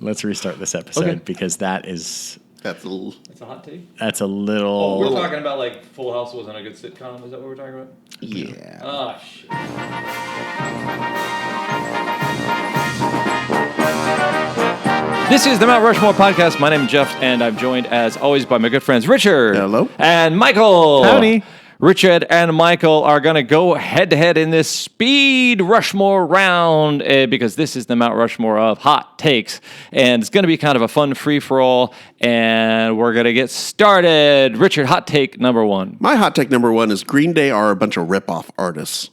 Let's restart this episode because that's That's a hot take. That's a little. Oh, we're talking about like Full House wasn't a good sitcom. Is that what we're talking about? Yeah. Oh shit. This is the Mount Rushmore podcast. My name is Jeff, and I'm joined, as always, by my good friends Richard. Hello. And Michael. Howdy. Richard and Michael are going to go head-to-head in this speed Rushmore round because this is the Mount Rushmore of hot takes. And it's going to be kind of a fun free-for-all, and we're going to get started. Richard, hot take number one. My hot take number one is Green Day are a bunch of rip-off artists.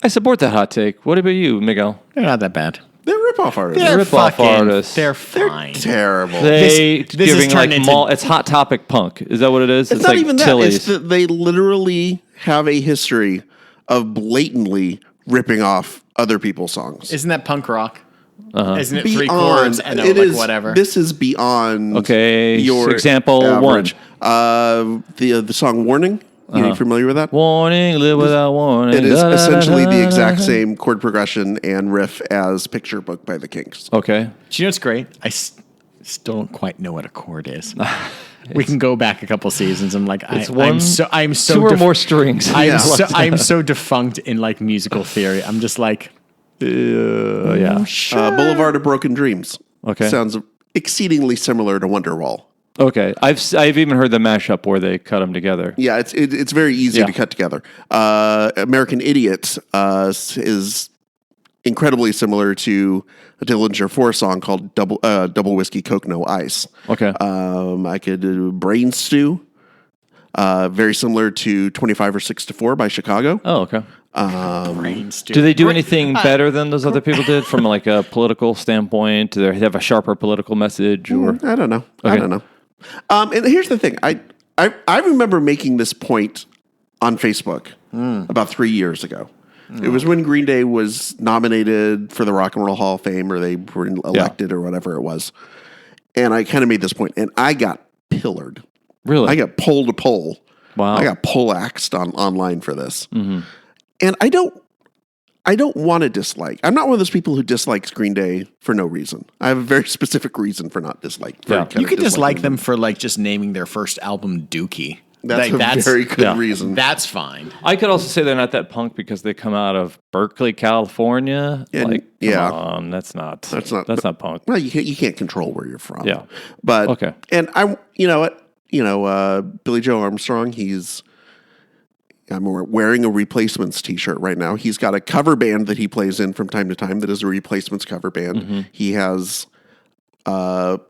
I support that hot take. What about you, Miguel? They're not that bad. They're rip-off artists. They're rip-off artists. They're fine. Terrible. They This giving is turned like into- it's Hot Topic punk. Is that what it is? It's not like even that. Tilly's. It's that they literally have a history of blatantly ripping off other people's songs. Isn't that punk rock? Isn't it three Beyond- chords and it like is- whatever? This is beyond. Okay, Your example average. The song "Warning." You familiar with that? Warning, live without warning. It is Da, da, da, essentially da, the da. exact same chord progression and riff as "Picture Book" by the Kinks. Okay. Do you know what's great? I still don't quite know what a chord is. We can go back a couple seasons. I'm like, I'm so two or more strings. I'm so defunct in like musical theory. I'm just like, yeah. Boulevard of Broken Dreams. Okay. Sounds exceedingly similar to Wonderwall. Okay. I've even heard the mashup where they cut them together. Yeah, it's very easy to cut together. American Idiot is incredibly similar to a Dillinger 4 song called Double Whiskey Coke No Ice. Okay. I could do Brain Stew, very similar to 25 or 6 to 4 by Chicago. Oh, okay. do Do they do anything better than those other people did from like a political standpoint? Do they have a sharper political message? Or I don't know. I Okay. don't know. And here's the thing. I remember making this point on Facebook about 3 years ago. It was when Green Day was nominated for the Rock and Roll Hall of Fame, or they were elected, or whatever it was. And I kind of made this point, and I got pillared. Really? I got poll to poll. Wow. I got poleaxed online for this. And I don't want to dislike. I'm not one of those people who dislikes Green Day for no reason. I have a very specific reason for not dislike. You could dislike them for like just naming their first album Dookie. That's Like, a very good reason. That's fine. I could also say they're not that punk because they come out of Berkeley, California. And- That's not punk. Well, you can't control where you're from. Yeah. But Okay. And you know what? Billy Joe Armstrong. I'm wearing a Replacements t-shirt right now. He's got a cover band that he plays in from time to time that is a Replacements cover band. He has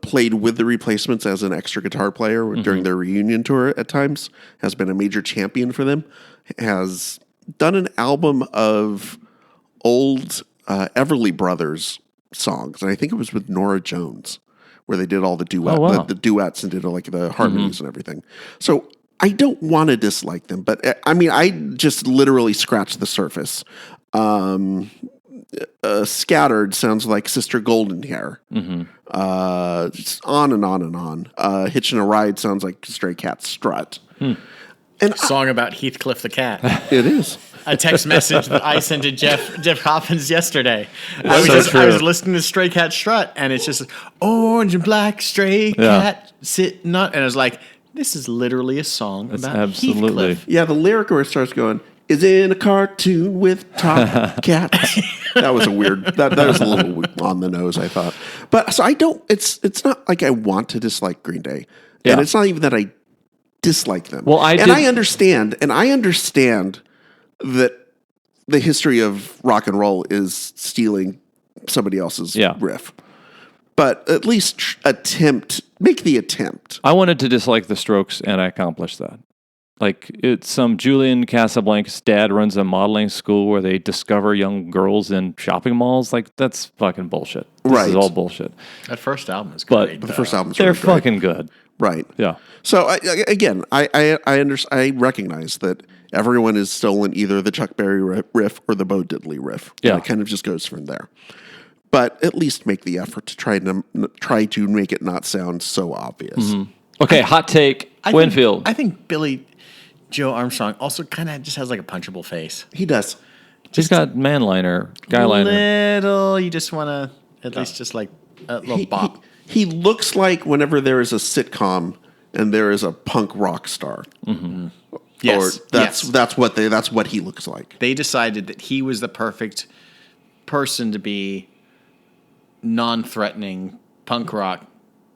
played with the Replacements as an extra guitar player during their reunion tour at times, has been a major champion for them, has done an album of old Everly Brothers songs, and I think it was with Nora Jones, where they did all the the duets and did like the harmonies and everything. So I don't want to dislike them, but I mean, I just literally scratched the surface. Scattered sounds like Sister Golden Hair. Just on and on and on. Hitching a Ride sounds like Stray Cat Strut. And Song about Heathcliff the cat. it is. A text message that I sent to Jeff Coppins yesterday. I true. was listening to Stray Cat Strut, and it's just orange and black stray cat sitting on, and I was like, this is literally a song about absolutely. Heathcliff. Yeah, the lyric where it starts going, is in a cartoon with top cats. That was a weird, that was a little on the nose, I thought. But so it's not like I want to dislike Green Day. Yeah. And it's not even that I dislike them. Well, I understand that the history of rock and roll is stealing somebody else's riff. But at least make the attempt. I wanted to dislike the Strokes, and I accomplished that. Like, it's some Julian Casablancas' dad runs a modeling school where they discover young girls in shopping malls. Like, that's fucking bullshit. This is all bullshit. That first album is But great. The first album's They're really great. fucking good. Right. Yeah. So I recognize that everyone is stolen either the Chuck Berry riff or the Bo Diddley riff. Yeah. And it kind of just goes from there. But at least make the effort to try to make it not sound so obvious. Okay, hot take, Winfield. I think Billy Joe Armstrong also kind of just has like a punchable face. He does. He's got man liner, guy liner. Little, you just want to at least just like a little bop. He looks like whenever there is a sitcom and there is a punk rock star. Mm-hmm. Yes. Or that's what he looks like. They decided that he was the perfect person to be non-threatening punk rock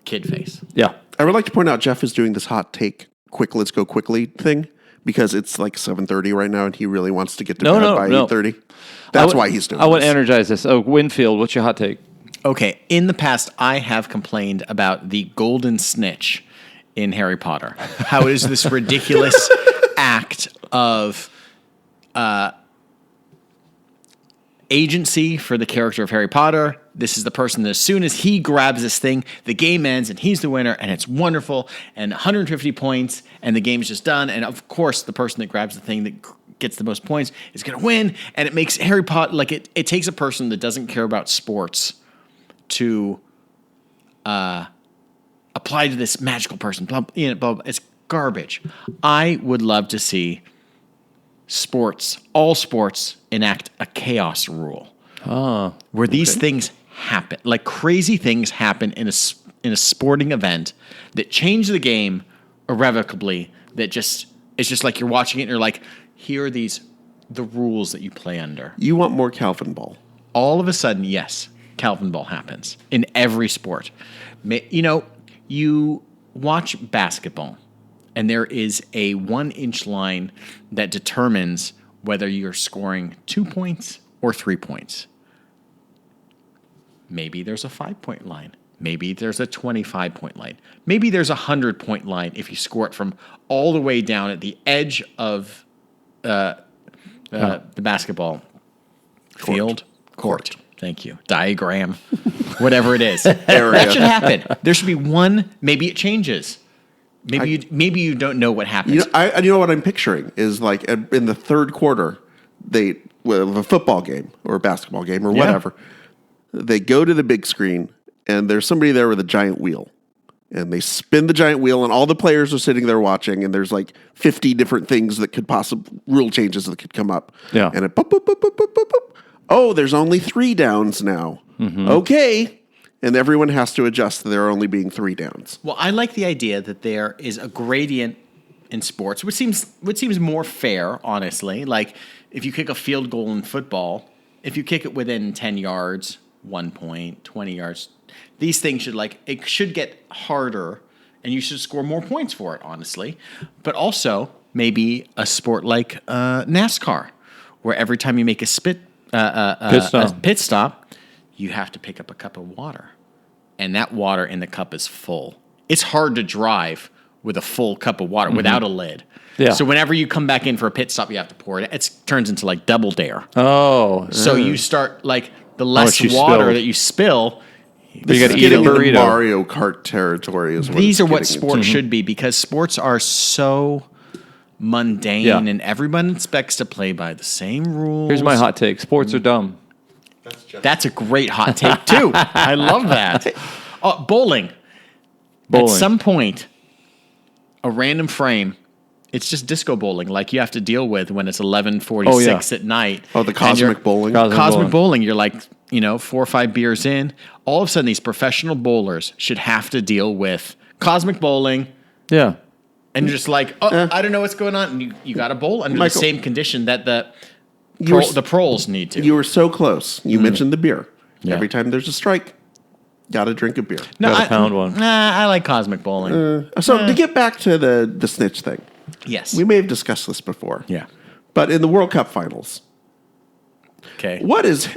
kid face. Yeah. I would like to point out Jeff is doing this hot take, quick, let's go quickly thing because it's like 7:30 right now and he really wants to get to bed by 8:30. That's why he's doing I would this. energize this. Oh, Winfield, what's your hot take? Okay, in the past, I have complained about the golden snitch in Harry Potter. How it is this ridiculous act of agency for the character of Harry Potter. This is the person that as soon as he grabs this thing, the game ends and he's the winner and it's wonderful and 150 points and the game's just done. And of course, the person that grabs the thing that gets the most points is going to win. And it makes Harry Potter, like it takes a person that doesn't care about sports to apply to this magical person. Blah, blah, blah. It's garbage. I would love to see all sports enact a chaos rule where these things happen, like crazy things happen in a sporting event that change the game irrevocably. That it's just like you're watching it and you're like, here are the rules that you play under. You want more Calvin Ball. All of a sudden, yes, Calvin Ball happens in every sport. You watch basketball, and there is a 1-inch line that determines whether you're scoring 2 points or 3 points. Maybe there's a 5-point line. Maybe there's a 25-point line. Maybe there's a 100-point line if you score it from all the way down at the edge of the basketball field. Court. Thank you. Diagram. Whatever it is. That should happen. There should be one. Maybe it changes. Maybe you don't know what happens. You know what I'm picturing is like in the third quarter, a football game or a basketball game or whatever, they go to the big screen and there's somebody there with a giant wheel. And they spin the giant wheel, and all the players are sitting there watching, and there's like 50 different things that could rule changes that could come up. Yeah. And it boop, boop, boop, boop, boop, boop, boop. Oh, there's only 3 downs now. Mm-hmm. Okay. And everyone has to adjust to there only being 3 downs. Well, I like the idea that there is a gradient in sports, which seems more fair, honestly. Like if you kick a field goal in football, if you kick it within 10 yards, 1 point, 20 yards, these things should get harder, and you should score more points for it, honestly. But also maybe a sport like NASCAR, where every time you make a pit stop, you have to pick up a cup of water, and that water in the cup is full. It's hard to drive with a full cup of water without a lid. Yeah. So whenever you come back in for a pit stop, you have to pour it. It turns into like double dare. Oh. So you start like the less water that you spill. You got to eat a burrito. Mario Kart territory is what these are what sports should be, because sports are so mundane and everyone expects to play by the same rules. Here's my hot take. Sports are dumb. That's a great hot take, too. I love that. Bowling. At some point, a random frame, it's just disco bowling, like you have to deal with when it's 11:46 at night. Oh, the cosmic bowling. Cosmic bowling. You're like, 4 or 5 beers in. All of a sudden, these professional bowlers should have to deal with cosmic bowling. Yeah. And you're just like, I don't know what's going on. And you got to bowl under the same condition that the pros need to. You were so close. You mentioned the beer. Yeah. Every time there's a strike, got to drink a beer. No, got to pound one. Nah, I like cosmic bowling. To get back to the snitch thing. Yes. We may have discussed this before. Yeah. But in the World Cup finals, okay, what is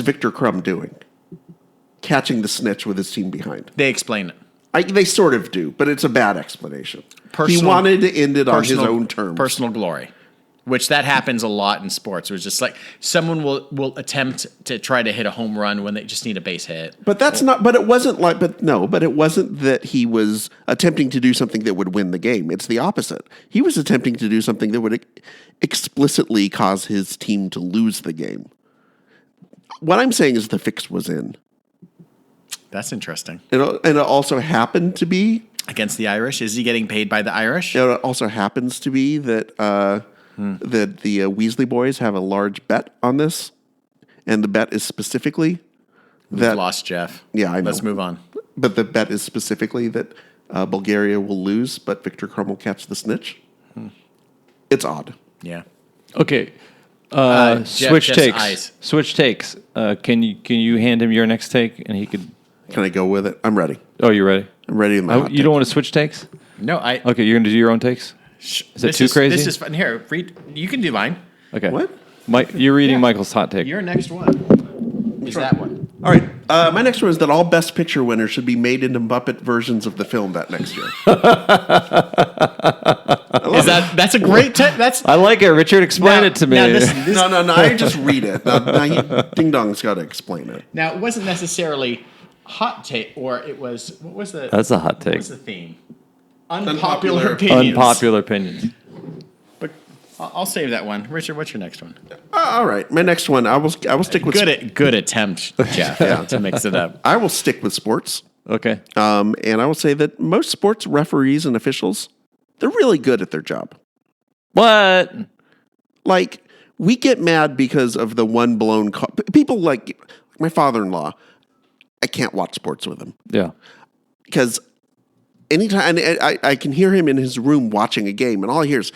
Victor Krum doing? Catching the snitch with his team behind. They explain it. They sort of do, but it's a bad explanation. He wanted to end it on his own terms. Personal glory, which that happens a lot in sports. It was just like someone will attempt to try to hit a home run when they just need a base hit. But that's not. But it wasn't like. But it wasn't that he was attempting to do something that would win the game. It's the opposite. He was attempting to do something that would explicitly cause his team to lose the game. What I'm saying is the fix was in. That's interesting. And it also happened to be against the Irish. Is he getting paid by the Irish? It also happens to be that that the Weasley boys have a large bet on this, and the bet is specifically We've lost Jeff. Yeah, I know. Let's move on. but the bet is specifically that Bulgaria will lose, but Victor Krum will catch the snitch. It's odd. Yeah. Okay. Jeff, Switch Jeff's takes. eyes. Switch takes. Can you hand him your next take and he could? Can I go with it? I'm ready. Oh, you ready? I'm ready in my hot You take. don't want to switch takes? No, I. Okay, you're gonna do your own takes. Is that too crazy? This is fun. Here, read. You can do mine. Okay. What? Mike, you're reading Yeah. Michael's hot take. Your next one is that one. All right. My next one is that all Best Picture winners should be made into Muppet versions of the film that next year. Is that's a great tip? That's I like it. Richard, explain Now- it to me. now this- No. I just read it. Ding Dong's got to explain it. now it wasn't necessarily hot take, or it was what was the That's a hot what take. was the theme? Unpopular Unpopular opinions. Unpopular opinions. But I'll save that one. Richard, what's your next one? All right. My next one, I will stick with Good attempt, Jeff, to mix it up. I will stick with sports. Okay. And I will say that most sports referees and officials, they're really good at their job. What? Like, we get mad because of the one blown call. People like my father-in-law, I can't watch sports with him Yeah. because anytime I can hear him in his room watching a game, and all I hear is,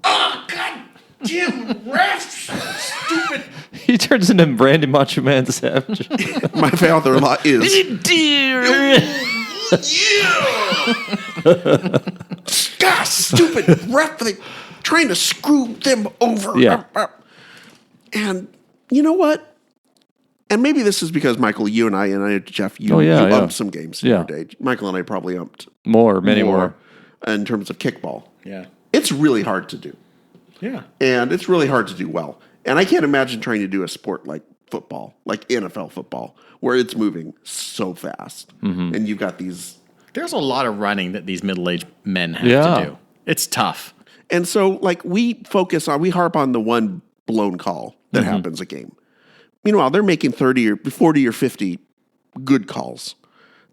"Oh God, damn refs, stupid." He turns into Brandy Macho Man Savage. My father-in-law is. God, stupid ref! They trying to screw them over. Yeah. And you know what? And maybe this is because Michael, you and I, Jeff, you yeah. umped some games in Yeah. your day. Michael and I probably umped Many more. in terms of kickball. Yeah. It's really hard to do, Yeah. and it's really hard to do well. And I can't imagine trying to do a sport like football, like NFL football, where it's moving so fast, and you've got these. There's a lot of running that these middle-aged men have Yeah. to do. It's tough. And so, like, we harp on the one blown call that happens a game. Meanwhile, they're making 30 or 40 or 50 good calls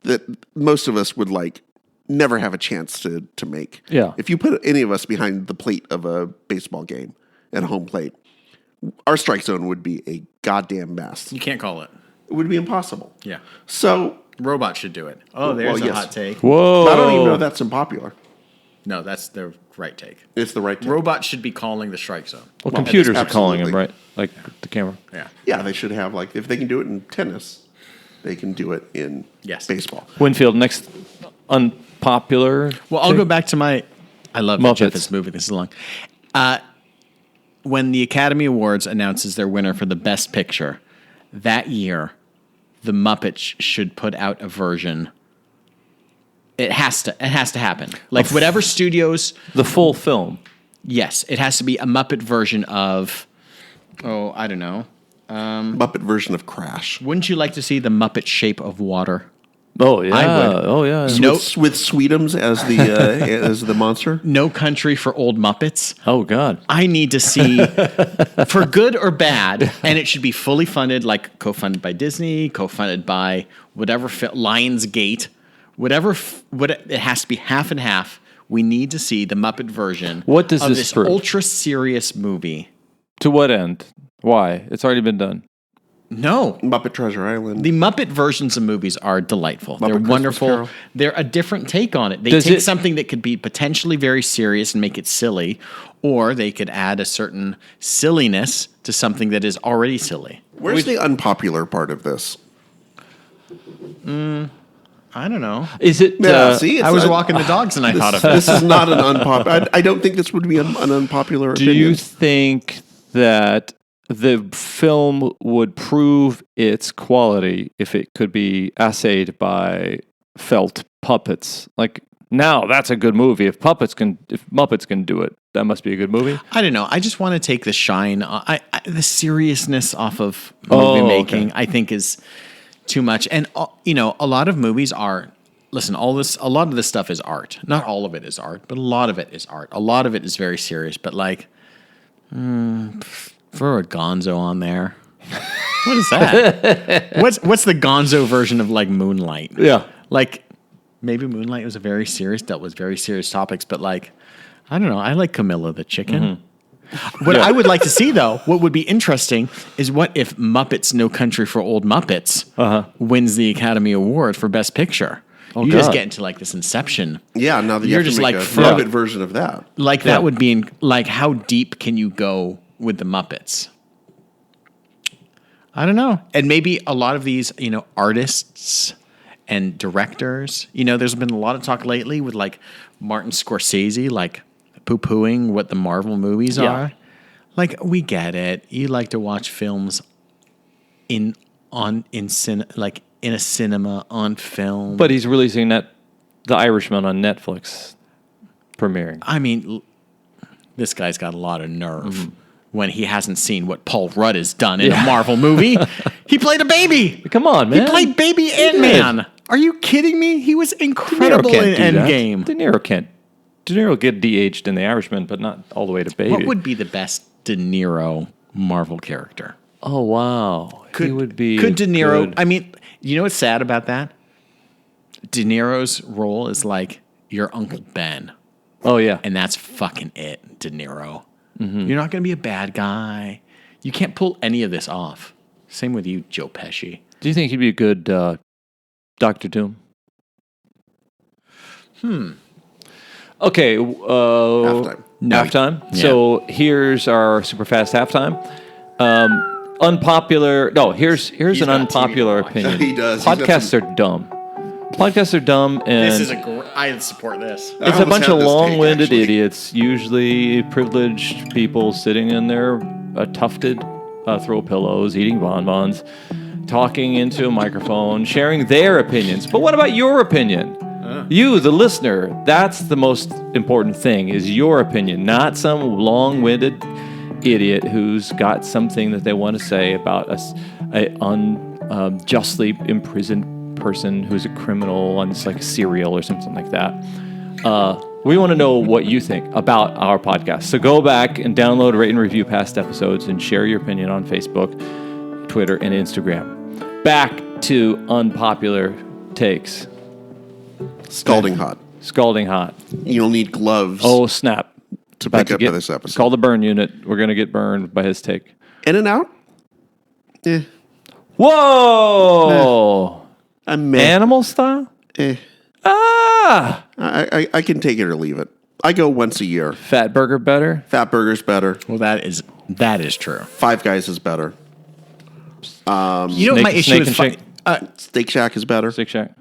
that most of us would like never have a chance to make. Yeah. If you put any of us behind the plate of a baseball game at a home plate, our strike zone would be a goddamn mess. You can't call it. It would be impossible. Yeah. So, Robots should do it. Oh, there's Well, a yes. hot take. Whoa. I don't even know if that's unpopular. No, that's the right take. It's the right take. Robots should be calling the strike zone. Well, computers are calling him, absolutely. right? Like the camera. Yeah. Yeah, they should have, like, if they can do it in tennis, they can do it in Yes. baseball. Winfield, next unpopular. Well, I'll go back to my. I love that Jeff Muppets. is moving this along. When the Academy Awards announces their winner for the Best Picture, that year, the Muppets should put out a version. It has to happen. Like whatever studios. The full film. Yes, it has to be a Muppet version of. Oh, I don't know. Muppet version of Crash. Wouldn't you like to see the Muppet Shape of Water? Oh yeah. I would. Oh yeah. No- With Sweetums as the as the monster. No Country for Old Muppets. Oh god. I need to see for good or bad, and it should be fully funded, like co-funded by Disney, co-funded by whatever Lionsgate, whatever. It has to be half and half. We need to see the Muppet version. What does of this this prove? ultra serious movie? To what end? Why? It's already been done. No, Muppet Treasure Island. the Muppet versions of movies are delightful. They're Christmas wonderful. Carol. They're a different take on it. They Does take it- something that could be potentially very serious and make it silly, or they could add a certain silliness to something that is already silly. Where's the unpopular part of this? I don't know. Is it? Yeah, see, I was walking the dogs and I thought of it. This is not an unpopular. I don't think this would be an unpopular Do opinion. you think that the film would prove its quality if it could be assayed by felt puppets? Like now, that's a good movie. If Muppets can do it, that must be a good movie. I don't know. I just want to take the shine, the seriousness off of Oh, movie okay. making. I think is too much. And a lot of movies are. Listen, a lot of this stuff is art. Not all of it is art, but a lot of it is art. A lot of it is very serious. But like, throw a Gonzo on there. What is that? What's the Gonzo version of like Moonlight? Yeah. Like maybe Moonlight was dealt with very serious topics, but like I don't know. I like Camilla the chicken. What I would like to see, though, what would be interesting is what if Muppets No Country for Old Muppets wins the Academy Award for Best Picture? You just God. get into like this Inception. Yeah, now that you You're have to just make like a float- Muppet version of that. Like that would be like how deep can you go with the Muppets? I don't know. And maybe a lot of these, artists and directors, there's been a lot of talk lately with like Martin Scorsese, like poo-pooing what the Marvel movies are. Like, we get it. You like to watch films in a cinema on film. But he's releasing The Irishman on Netflix, premiering. I mean, this guy's got a lot of nerve when he hasn't seen what Paul Rudd has done in a Marvel movie. He played a baby. Come on, man. He played baby Ant-Man. Are you kidding me? He was De Niro incredible can't in do that. Endgame. De Niro can't. De Niro get de-aged in The Irishman, but not all the way to baby. What would be the best De Niro Marvel character? Oh, wow. He would be Could De Niro... good- I mean, you know what's sad about that? De Niro's role is like your Uncle Ben. Oh, yeah. And that's fucking it, De Niro. You're not going to be a bad guy. You can't pull any of this off. Same with you, Joe Pesci. Do you think he'd be a good Doctor Doom? Okay. Halftime. Halftime. Yeah. So here's our super fast halftime. Unpopular. No, here's an got TV unpopular to watch. opinion. He does. He's got Podcasts are dumb. Podcasts are dumb, and I support this. it's a bunch of long-winded idiots, usually privileged people sitting in their tufted throw pillows, eating bonbons, talking into a microphone, sharing their opinions. But what about your opinion? You, the listener, that's the most important thing, is your opinion, not some long-winded idiot who's got something that they want to say about a unjustly imprisoned person who's a criminal on like a serial or something like that. We want to know what you think about our podcast. So go back and download, rate, and review past episodes and share your opinion on Facebook, Twitter, and Instagram. Back to unpopular takes. Scalding hot. Scalding hot. You'll need gloves Oh, snap. to About pick up get, for this episode. Call the burn unit. We're going to get burned by his take. In and out? Eh. Whoa! I'm meh. Animal style? Eh. Ah! I can take it or leave it. I go once a year. Fat burger better? Fat Burger's better. Well, that is true. Five Guys is better. You know what Snake- my issue Snake is? and Shake? Steak Shack is better. Steak Shack?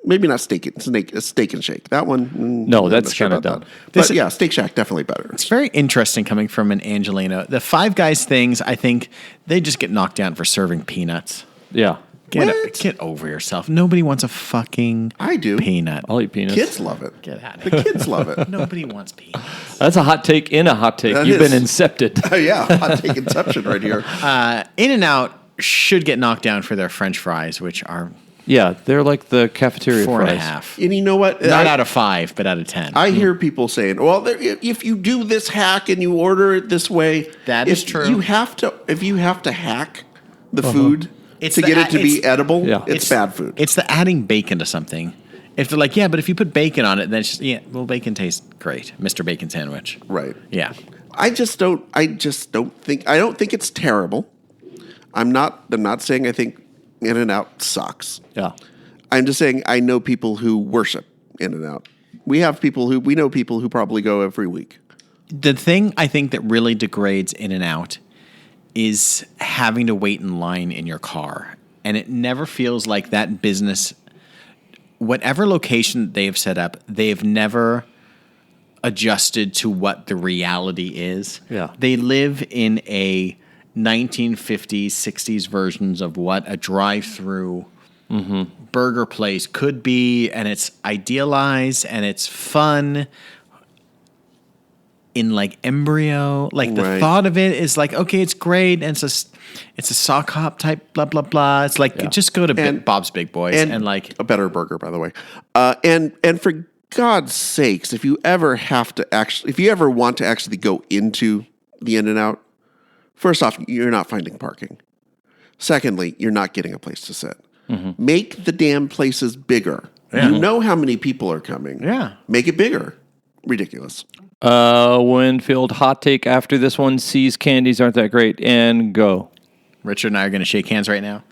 Maybe not Steak and Shake. That one. No, I'm that's not sure kinda about dumb. that. But yeah, Steak Shack definitely better. It's very interesting coming from an Angelino. The Five Guys things, I think they just get knocked down for serving peanuts. Yeah. Get over yourself. Nobody wants a fucking I do. peanut. I'll eat peanuts. Kids love it. Get out of The here. kids love it. Nobody wants peanuts. That's a hot take in a hot take. That You've is. been incepted. Oh yeah, hot take Inception right here. In-N-Out should get knocked down for their French fries, which are Yeah, they're like the cafeteria 4.5. fries. And you know what? Not out of 5, but out of 10. I hear people saying, "Well, if you do this hack and you order it this way, That is true. You have to. If you have to hack the food It's to the get a- it to be it's- edible, Yeah. it's bad food." It's the adding bacon to something. If they're like, yeah, but if you put bacon on it, then it's just, yeah, well, bacon tastes great. Mr. Bacon Sandwich. Right. Yeah. I don't think it's terrible. I'm not saying I think In-N-Out sucks. Yeah. I'm just saying I know people who worship In-N-Out. We know people who probably go every week. The thing I think that really degrades In-N-Out is having to wait in line in your car. And it never feels like that business, whatever location they've set up, they've never adjusted to what the reality is. Yeah. They live in a 1950s, 60s versions of what a drive-through burger place could be, and it's idealized and it's fun in like embryo. Like the Right. thought of it is like, okay, it's great, and it's a sock hop type blah blah blah. It's like just go to Bob's Big Boys and like a better burger, by the way. And for God's sakes, if you ever want to actually go into the In-N-Out, first off, you're not finding parking. Secondly, you're not getting a place to sit. Make the damn places bigger. You know how many people are coming. Yeah. Make it bigger. Ridiculous. Winfield, hot take after this one, C's candies aren't that great, and go. Richard and I are going to shake hands right now.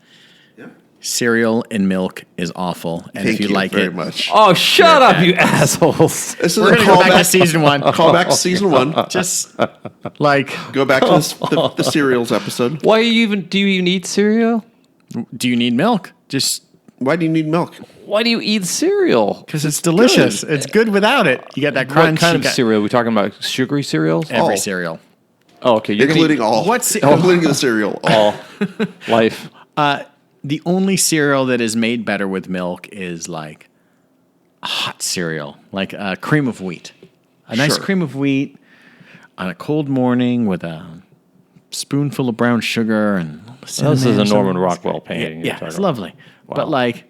Cereal and milk is awful, and if you like very it, much. Oh, shut up, you assholes. This is we're a going to go back to callback. season 1. Callback to season 1. Just like, Go back to the cereals episode. Why do you even eat cereal? do you need milk? Just Why do you need milk? Why do you eat cereal? because it's delicious. It's good without it. You get that What crunch. kind you of got cereal? Are we talking about sugary cereals? every Oh. cereal. Oh, okay. You're Including gonna all. What's- including the cereal. all life. The only cereal that is made better with milk is like a hot cereal, like cream of wheat. A nice Sure. cream of wheat on a cold morning with a spoonful of brown sugar and This is a cinnamon. Norman Rockwell painting. you're Yeah, talking it's about. lovely. But like,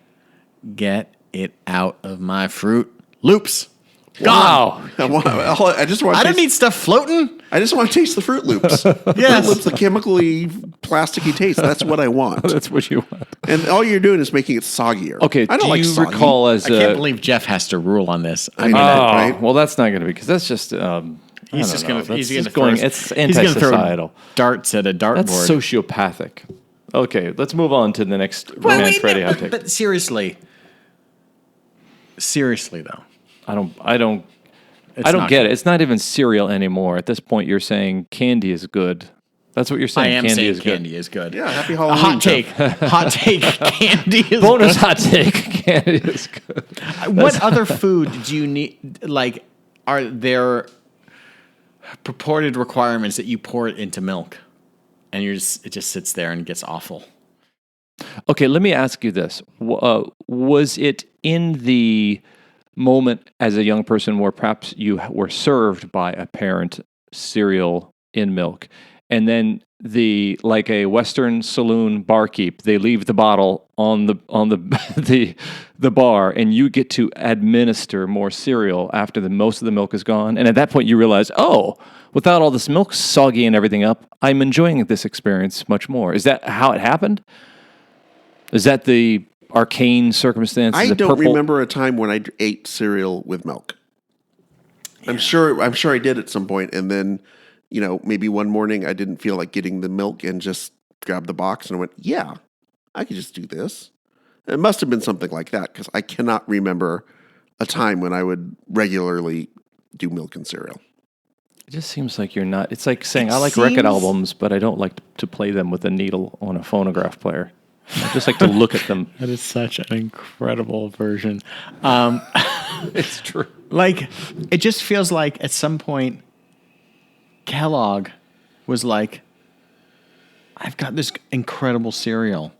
get it out of my Fruit Loops. Wow. I just want. I don't need stuff floating. I just want to taste the Fruit Loops. Yes. Fruit Loops, the chemically plasticky taste. That's what I want. That's what you want. And all you're doing is making it soggier. Okay, I don't do like you soggy. recall as I can't believe Jeff has to rule on this. I mean, know. Oh, right? well, that's not going to be because that's just. he's just going to. He's going to going. throw. It's he's gonna throw anti-societal. darts at a dartboard. That's sociopathic. Okay, let's move on to the next Romance Freddy hot take. But seriously though, I don't it's not get good. it. It's not even cereal anymore. At this point, you're saying candy is good. That's what you're I saying. am candy saying is good. candy is good. Yeah, happy A Halloween. hot Jeff. take. Hot take. Candy is Bonus good. hot take. Candy is good. What other food do you need? Like, are there purported requirements that you pour it into milk, and it just sits there and gets awful? Okay, let me ask you this: was it in the moment as a young person where perhaps you were served by a parent cereal in milk, and then like a Western saloon barkeep, they leave the bottle on the the bar, and you get to administer more cereal after most of the milk is gone, and at that point you realize, oh, without all this milk soggy and everything up, I'm enjoying this experience much more. Is that how it happened? Is that the arcane circumstances? I of don't purple? remember a time when I ate cereal with milk. I'm sure I did at some point, and then maybe one morning I didn't feel like getting the milk and just grabbed the box and I went, yeah, I could just do this. It must have been something like that because I cannot remember a time when I would regularly do milk and cereal. It just seems like you're not. It's like saying I like record albums, but I don't like to play them with a needle on a phonograph player. I just like to look at them. That is such an incredible version. It's true. Like, it just feels like at some point, Kellogg was like, I've got this incredible cereal,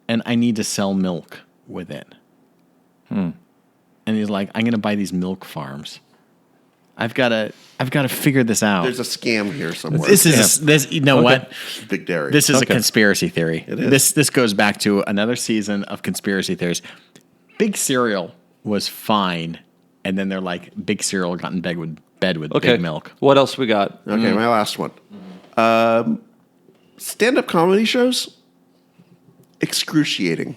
and I need to sell milk with it. And he's like, I'm going to buy these milk farms. I've got to figure this out. There's a scam here somewhere. You know what? Big Dairy. This is a Okay. conspiracy theory. It is. This goes back to another season of conspiracy theories. Big cereal was fine, and then they're like, big cereal got in bed with Okay. big milk. What else we got? Okay, my last one. Stand-up comedy shows, excruciating,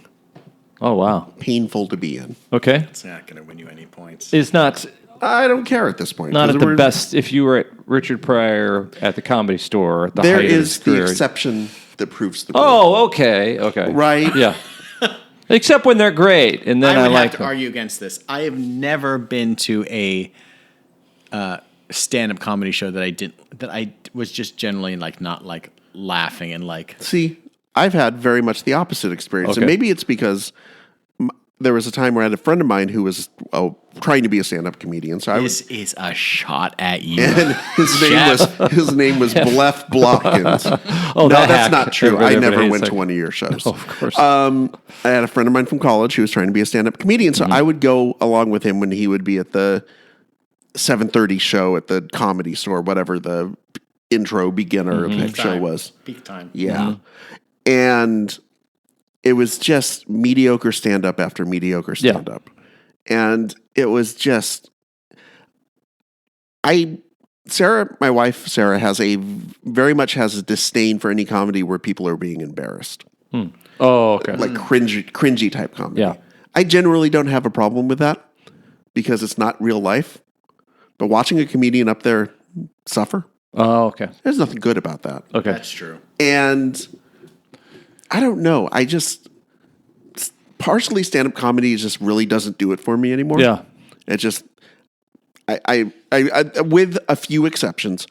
Oh wow. painful to be in. Okay. It's not going to win you any points. It's not I don't care at this point. not 'cause at the we're- best. If you were at Richard Pryor at the Comedy Store, at the There height of is his the career. exception that proves the rule. Oh, okay. Right? Yeah. Except when they're great, and then I I would like have to them. argue against this. I have never been to a stand-up comedy show that I was just generally like not like laughing and like. See, I've had very much the opposite experience. Okay. And maybe it's because there was a time where I had a friend of mine who was trying to be a stand-up comedian. So I was, This is a shot at you. and his name was Blef Blockins. Oh, No, that that's hack. not true. Everybody I never hates went that. to one of your shows. Of course. I had a friend of mine from college who was trying to be a stand-up comedian, so I would go along with him when he would be at the 7:30 show at the Comedy Store, whatever the intro beginner type show was. Peak time. Yeah. And it was just mediocre stand-up after mediocre stand-up. And it was just Sarah, my wife, Sarah, very much has a disdain for any comedy where people are being embarrassed. Oh, okay. Like cringy type comedy. Yeah. I generally don't have a problem with that because it's not real life. But watching a comedian up there suffer, Oh, okay. there's nothing good about that. Okay. That's true. And I don't know. Partially stand-up comedy just really doesn't do it for me anymore. Yeah. It just, I with a few exceptions,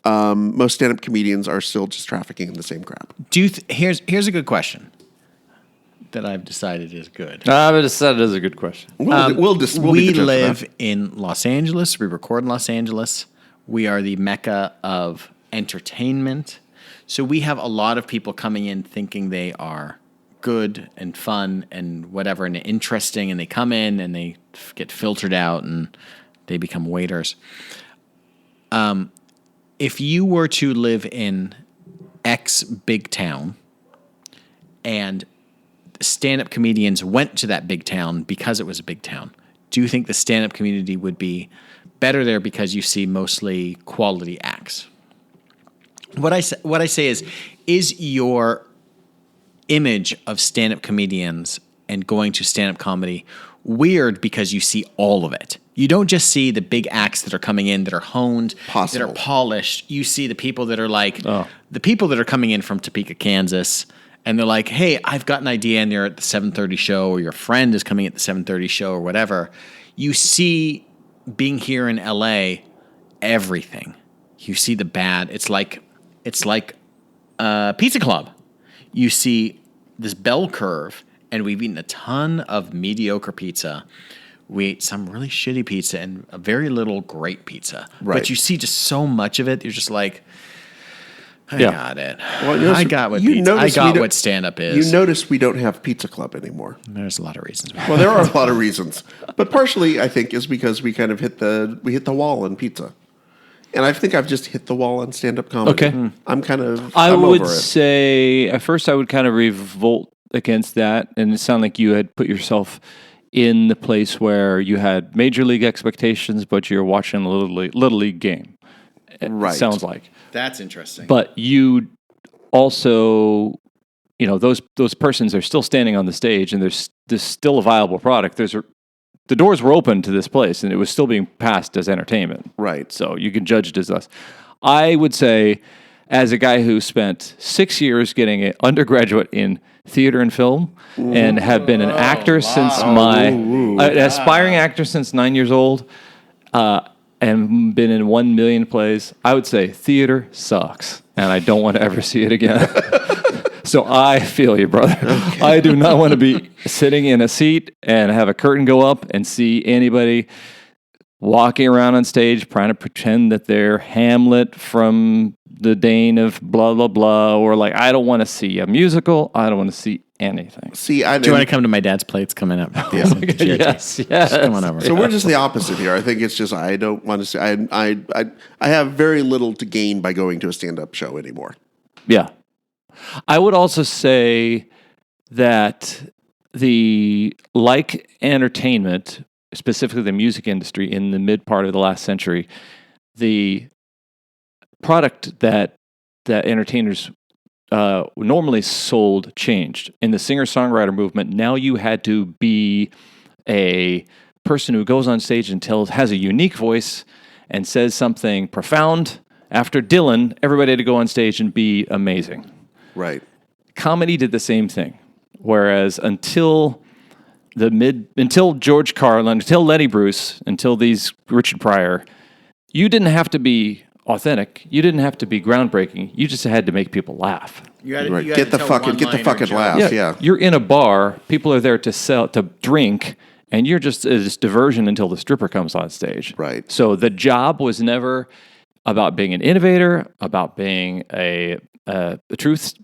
most stand-up comedians are still just trafficking in the same crap. Here's a good question that I've decided is good. I just said it is a good question. We'll be We the judge of live that. in Los Angeles. We record in Los Angeles. We are the mecca of entertainment. So we have a lot of people coming in thinking they are good and fun and whatever and interesting, and they come in and they get filtered out and they become waiters. If you were to live in X big town and stand-up comedians went to that big town because it was a big town, do you think the stand-up community would be better there because you see mostly quality acts? What I say is your image of stand-up comedians and going to stand-up comedy weird because you see all of it? You don't just see the big acts that are coming in that are honed, that are polished. You see the people that are like the people that are coming in from Topeka, Kansas, and they're like, "Hey, I've got an idea," and they're at the 7:30 show, or your friend is coming at the 7:30 show, or whatever. You see, being here in LA, everything. You see the bad. It's like Pizza Club. You see this bell curve, and we've eaten a ton of mediocre pizza. We ate some really shitty pizza and a very little great pizza. Right. But you see just so much of it, you're just like, I Yeah. got it. Well, I got what you pizza. I notice we got don't- what stand-up is. You notice we don't have Pizza Club anymore. There's a lot of reasons. Well, there are a lot of reasons, but partially I think is because we kind of hit the wall on pizza, and I think I've just hit the wall on stand-up comedy. Okay. I'm would over it. say at first I would kind of revolt against that, and it sounded like you had put yourself in the place where you had major league expectations, but you're watching a little league game. It Right. sounds like. That's interesting. But you also, those persons are still standing on the stage, and there's still a viable product. The doors were open to this place, and it was still being passed as entertainment. Right. So you can judge it as us. I would say, as a guy who spent 6 years getting an undergraduate in theater and film, and have been an actor since an aspiring actor since 9 years old, and been in 1 million plays, I would say theater sucks, and I don't want to ever see it again. So I feel you, brother. Okay. I do not want to be sitting in a seat and have a curtain go up and see anybody walking around on stage trying to pretend that they're Hamlet from the Dane of blah, blah, blah. Or like, I don't want to see a musical. I don't want to see anything. See, do you want to come to my dad's plates coming up? Yes. Come on over. So we're just the opposite here. I think it's just I don't want to see. I have very little to gain by going to a stand-up show anymore. Yeah. I would also say that the entertainment, specifically the music industry in the mid part of the last century, the product that entertainers normally sold changed. In the singer-songwriter movement, now you had to be a person who goes on stage and has a unique voice and says something profound. After Dylan, everybody had to go on stage and be amazing. Right. Comedy did the same thing. Whereas until George Carlin, until Lenny Bruce, until these Richard Pryor, you didn't have to be authentic. You didn't have to be groundbreaking. You just had to make people laugh. Right. Get the fucking laugh. Yeah. You're in a bar. People are there to drink, and you're just this diversion until the stripper comes on stage. Right. So the job was never about being an innovator, about being a truth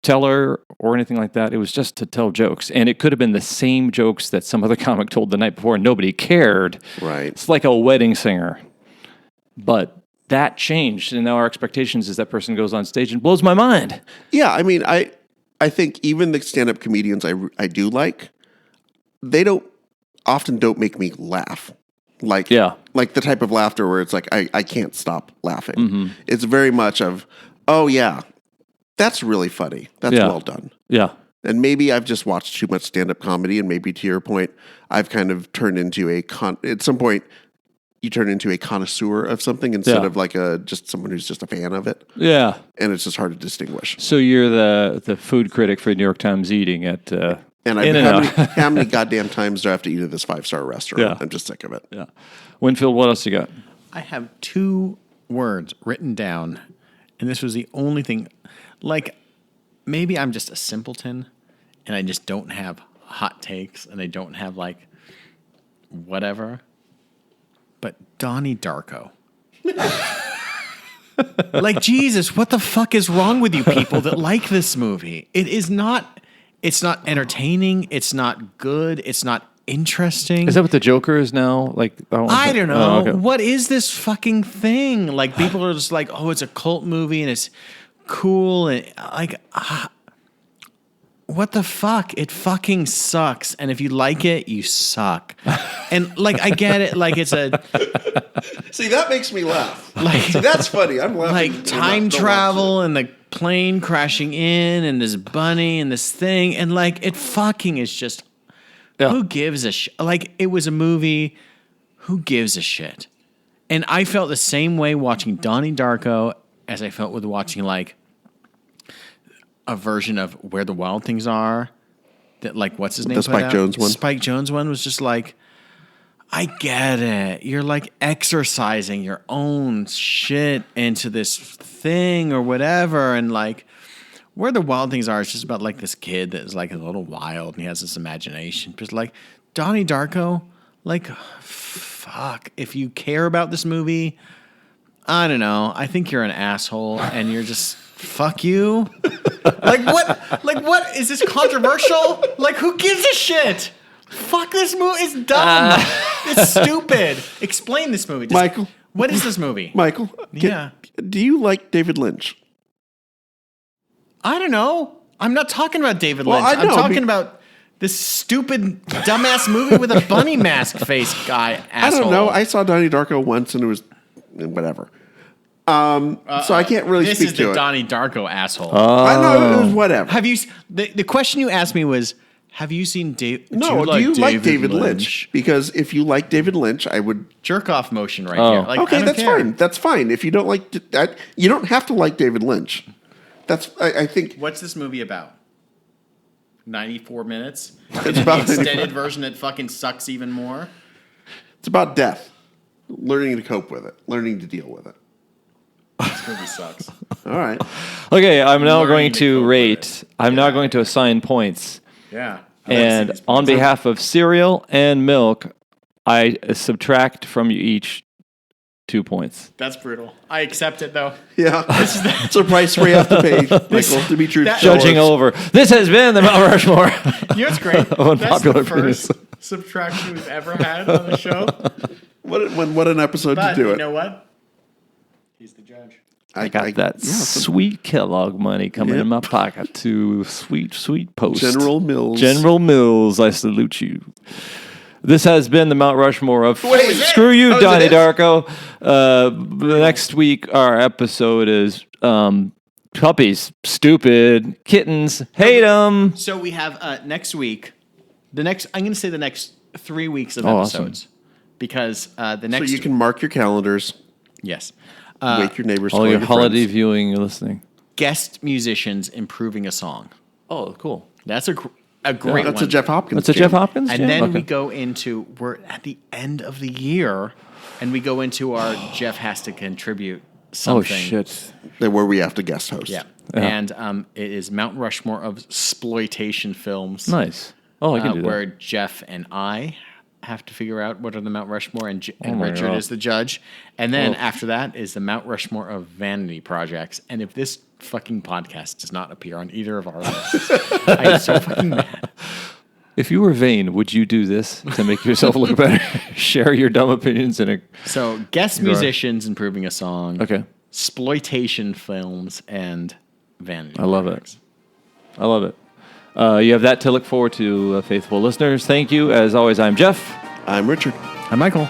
teller or anything like that. It was just to tell jokes. And it could have been the same jokes that some other comic told the night before and nobody cared. Right. It's like a wedding singer. But that changed, and now our expectations is that person goes on stage and blows my mind. Yeah, I mean, I think even the stand-up comedians I do like, they often don't make me laugh. Like the type of laughter where it's like I can't stop laughing. Mm-hmm. It's very much of, oh yeah, that's really funny. That's well done. Yeah. And maybe I've just watched too much stand-up comedy, and maybe to your point, I've kind of turned into at some point, you turn into a connoisseur of something instead Yeah. of like just someone who's just a fan of it, Yeah. and it's just hard to distinguish. So you're the food critic for New York Times Eating at And In-N-Out. how many goddamn times do I have to eat at this 5-star restaurant? Yeah. I'm just sick of it. Yeah. Winfield, what else you got? I have 2 words written down, and this was the only thing. Like, maybe I'm just a simpleton, and I just don't have hot takes, and I don't have, like, whatever. But Donnie Darko. Like, Jesus, what the fuck is wrong with you people that like this movie? It's not entertaining. It's not good. It's not interesting. Is that what the Joker is now? Like, I don't know. Oh, okay. What is this fucking thing? Like, people are just like, oh, it's a cult movie and it's cool. And like, what the fuck? It fucking sucks. And if you like it, you suck. And like, I get it. Like, it's a See, that makes me laugh. like, See, that's funny. I'm laughing. like time travel and the plane crashing in and this bunny and this thing. And like, it fucking is just, Yeah. who gives a shit? Like, it was a movie. Who gives a shit? And I felt the same way watching Donnie Darko as I felt with watching like a version of Where the Wild Things Are. That like, what's his name? The Spike Jonze one? Spike Jonze one was just like, I get it. You're like exercising your own shit into this thing or whatever. And like, Where the Wild Things Are is just about like this kid that is like a little wild and he has this imagination. But like, Donnie Darko, like, fuck. If you care about this movie, I don't know. I think you're an asshole and you're just, fuck you. Like what? Like what? Is this controversial? Like who gives a shit? Fuck this movie. It's dumb. It's stupid. Explain this movie. Just, Michael. What is this movie? Michael, Yeah. do you like David Lynch? I don't know. I'm not talking about David Well, Lynch. I know, I'm talking about this stupid dumbass movie with a bunny mask face guy asshole. I don't know. I saw Donnie Darko once and it was whatever. So I can't really This speak is to the it. Donnie Darko asshole. I know it was whatever. Have you? The question you asked me was, have you seen Dave? No, do you like David Lynch? Because if you like David Lynch, I would. Jerk off motion right Oh. here. Like, I Okay, don't that's care. fine. That's fine. If you don't like that, you don't have to like David Lynch. That's I think What's this movie about? 94 minutes. It's about the extended version that fucking sucks even more. it's about death, learning to cope with it, learning to deal with it. This movie sucks. All right. Okay, I'm now Learning going to to cope with rate. I'm now going to assign points. Yeah. And on behalf of cereal and milk, I subtract from you each 2 points. That's brutal. I accept it though. Yeah, it's a price we have to pay, Michael, to be truthful. Judging over. This has been the Mount Rushmore. You know what's great? That's Unpopular the first opinions. subtraction we've ever had on the show. What an episode But to do you it. know what? He's the judge. I got that sweet Kellogg money coming in my pocket to sweet, sweet post. General Mills. General Mills, I salute you. This has been the Mount Rushmore of Wait, Screw You, that was Donnie it? Darko. Next week, our episode is puppies, stupid, kittens, hate them. So we have next week. I'm going to say the next 3 weeks of awesome. episodes because the So next you can mark your calendars, yes. wake your neighbors, All call your your holiday friends. viewing and listening. Guest musicians improving a song. Oh, cool. That's a great That's one. a Jeff Hopkins. That's a jam. Jeff Hopkins? And jam? then Okay. we go into we're at the end of the year, and we go into our Jeff has to contribute Oh, something. shit. Where we have to guest host. Yeah. Yeah. And it is Mount Rushmore of exploitation films. Nice. Oh, I can do where that. Jeff and I have to figure out what are the Mount Rushmore, and my Richard God. is the judge. And then Oh. after that is the Mount Rushmore of vanity projects. And if this fucking podcast does not appear on either of our lists, I am so fucking mad. If you were vain, would you do this to make yourself look better? Share your dumb opinions in a. So guest musicians improving a song. Okay. Exploitation films and vanity. I love projects. it. I love it. You have that to look forward to, faithful listeners. Thank you. As always, I'm Jeff. I'm Richard. I'm Michael.